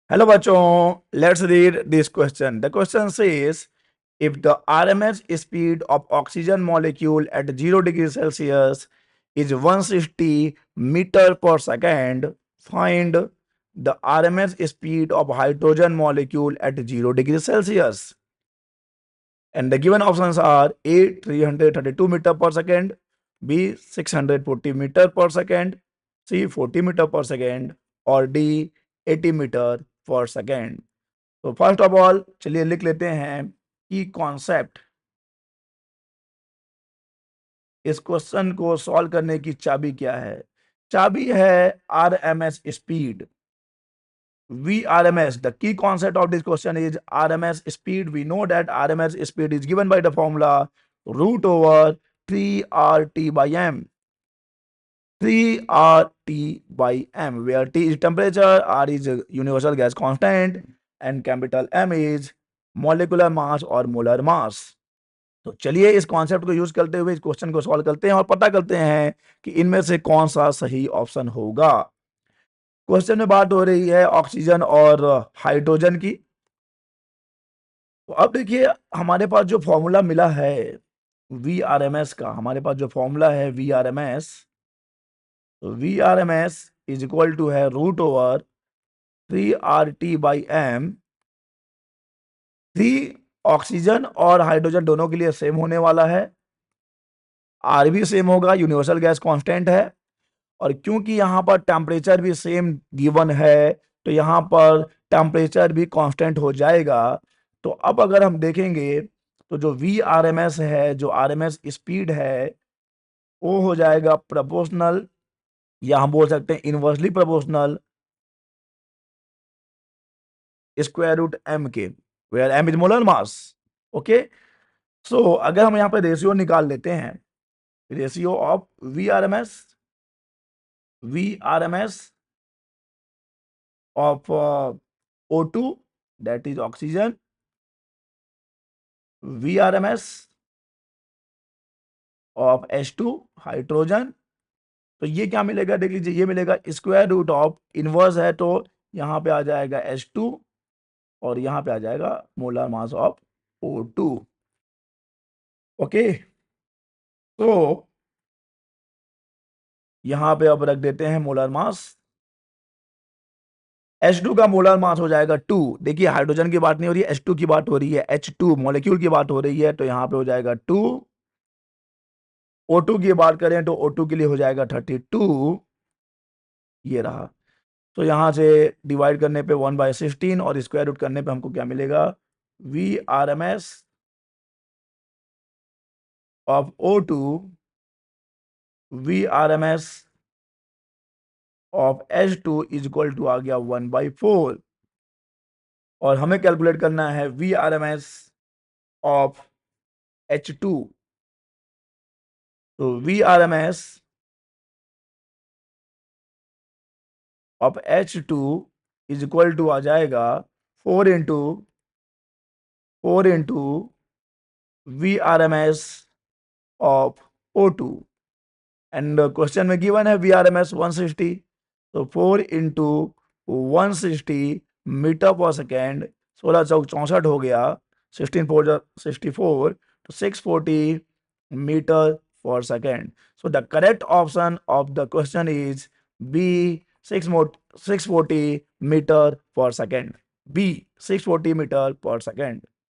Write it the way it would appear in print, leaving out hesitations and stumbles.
Hello bachon, let's read this question. The question says, if the RMS speed of oxygen molecule at 0 degrees Celsius is 160 meter per second, find the RMS speed of hydrogen molecule at 0 degrees Celsius. And the given options are A 332 meter per second, B 640 meter per second, C 40 meter per second और D 80 metre per second. तो first of all चलिए लिख लेते हैं कि concept, इस question को solve करने की चाबी क्या है। चाबी है RMS speed, VRMS. The key concept of this question is RMS speed. We know that RMS speed is given by the formula root over 3RT by M. 3RT by M, where T is temperature, R is universal gas constant, and capital M is molecular mass or molar mass. तो चलिए इस concept को use करते हुए इस question को solve करते हैं और पता करते हैं कि इनमें से कौन सा सही ऑप्शन होगा। क्वेश्चन में बात हो रही है ऑक्सीजन और हाइड्रोजन की। तो अब देखिए हमारे पास जो फॉर्मूला मिला है VRMS का, हमारे पास जो फॉर्मूला है VRMS, तो VRMS इज इक्वल टू है root over 3RT by M। 3 oxygen और हाइड्रोजन दोनों के लिए सेम होने वाला है, R भी सेम होगा, यूनिवर्सल गैस कांस्टेंट है, और क्योंकि यहाँ पर टेम्परेचर भी सेम गिवन है तो यहाँ पर टेम्परेचर भी कांस्टेंट हो जाएगा। तो अब अगर हम देखेंगे तो जो VRMS है, जो RMS स्पीड है, वो हो जाएगा प्रोपोर्शनल, या हम बोल सकते हैं inversely proportional square root M के, where M is molar mass. Okay, so अगर हम यहाँ पे रेशियो निकाल लेते हैं, ratio of VRMS of O2, that is oxygen, VRMS of H2 hydrogen, तो ये क्या मिलेगा देख लीजिए, ये मिलेगा स्क्वायर रूट ऑफ, इनवर्स है तो यहाँ पे आ जाएगा H2 और यहाँ पे आ जाएगा molar mass of O2। Okay, तो यहाँ पे अब रख देते हैं मोलर मास। H2 का मोलर मास हो जाएगा 2। देखिए हाइड्रोजन की बात नहीं हो रही है, H2 की बात हो रही है, H2 मॉलिक्यूल की बात हो रही है, तो यहाँ पे हो जाएगा 2। O2 की बात करें तो O2 के लिए हो जाएगा 32, ये रहा। तो यहां से डिवाइड करने पे 1/16 और स्क्वायर रूट करने पे हमको क्या मिलेगा, VRMS of O2, VRMS of H2 is equal to आ गया 1/4। और हमें कैलकुलेट करना है VRMS ऑफ H2, तो VRMS of H2 is equal to आ जाएगा 4 into VRMS of O2, and question में गिवन है VRMS 160, तो 4 × 160 मीटर पर सेकेंड, 16 चौक 64 हो गया, 16 4 64, तो 640 metre per second. So the correct option of the question is B, 640 metre per second, B 640 metre per second.